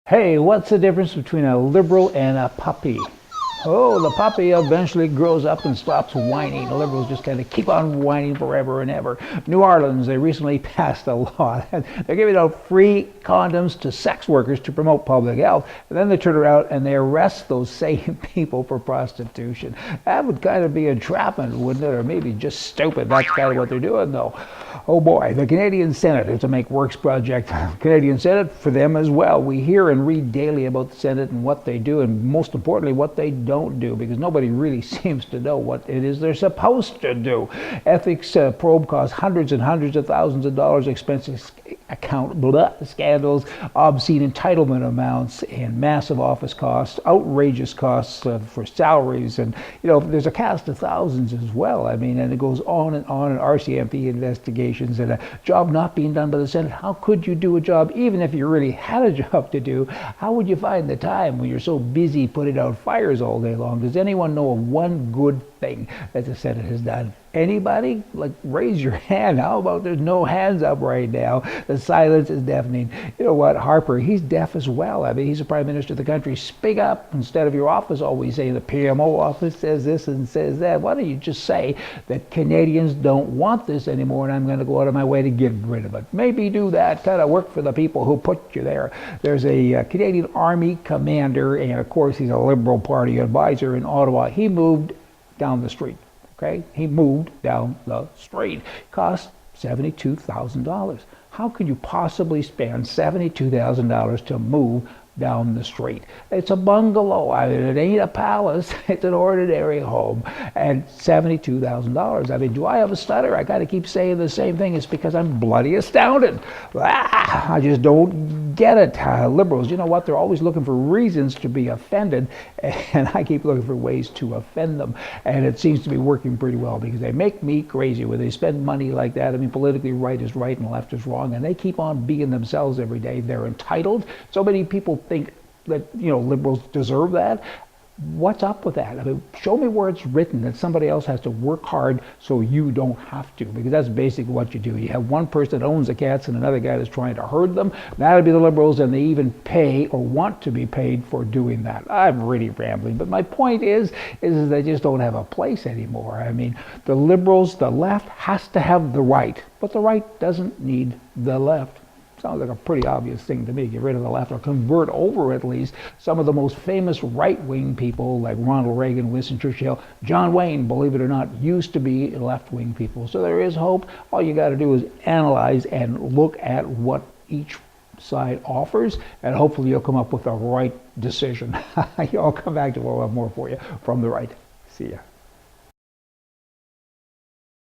Hey, what's the difference between a liberal and a puppy? Oh, the puppy eventually grows up and stops whining. The liberals just kind of keep on whining forever and ever. New Orleans, they recently passed a law. They're giving out free condoms to sex workers to promote public health. And then they turn around and they arrest those same people for prostitution. That would kind of be entrapment, wouldn't it? Or maybe just stupid. That's kind of what they're doing, though. Oh boy, the Canadian Senate is a Make Works project. Canadian Senate, for them as well. We hear and read daily about the Senate and what they do, and most importantly, what they don't do, because nobody really seems to know what it is they're supposed to do. Ethics probe costs hundreds and hundreds of thousands of dollars, expenses account scandals, obscene entitlement amounts, and massive office costs, outrageous costs for salaries, and there's a cast of thousands as well. I mean, and it goes on and RCMP investigations and a job not being done by the Senate. How could you do a job, even if you really had a job to do? How would you find the time when you're so busy putting out fires all day long? Does anyone know of one good thing that the Senate has done? Anybody? Like, raise your hand. How about there's no hands up right now? The silence is deafening. You know what? Harper, he's deaf as well. I mean, he's the Prime Minister of the country. Speak up instead of your office always saying the PMO office says this and says that. Why don't you just say that Canadians don't want this anymore and I'm going to go out of my way to get rid of it? Maybe do that. Kind of work for the people who put you there. There's a Canadian Army commander, and of course he's a Liberal Party advisor in Ottawa. He moved down the street. Okay, he moved down the street. Cost $72,000. How could you possibly spend $72,000 to move down the street? It's a bungalow. I mean, it ain't a palace. It's an ordinary home. And $72,000. I mean, do I have a stutter? I got to keep saying the same thing. It's because I'm bloody astounded. I just don't get it. Liberals, you know what? They're always looking for reasons to be offended, and I keep looking for ways to offend them. And it seems to be working pretty well, because they make me crazy when they spend money like that. I mean, politically right is right and left is wrong, and they keep on being themselves every day. They're entitled. So many people think that liberals deserve that. What's up with that? I mean, show me where it's written that somebody else has to work hard so you don't have to, because that's basically what you do. You have one person that owns the cats and another guy that's trying to herd them. That'd be the liberals, and they even pay or want to be paid for doing that. I'm really rambling, but my point is they just don't have a place anymore. I mean, the liberals, the left has to have the right, but the right doesn't need the left. Sounds like a pretty obvious thing to me. Get rid of the left, or convert over at least some of the most famous right-wing people like Ronald Reagan, Winston Churchill, John Wayne, believe it or not, used to be left-wing people. So there is hope. All you got to do is analyze and look at what each side offers, and hopefully you'll come up with the right decision. I'll come back to more for you from the right. See ya.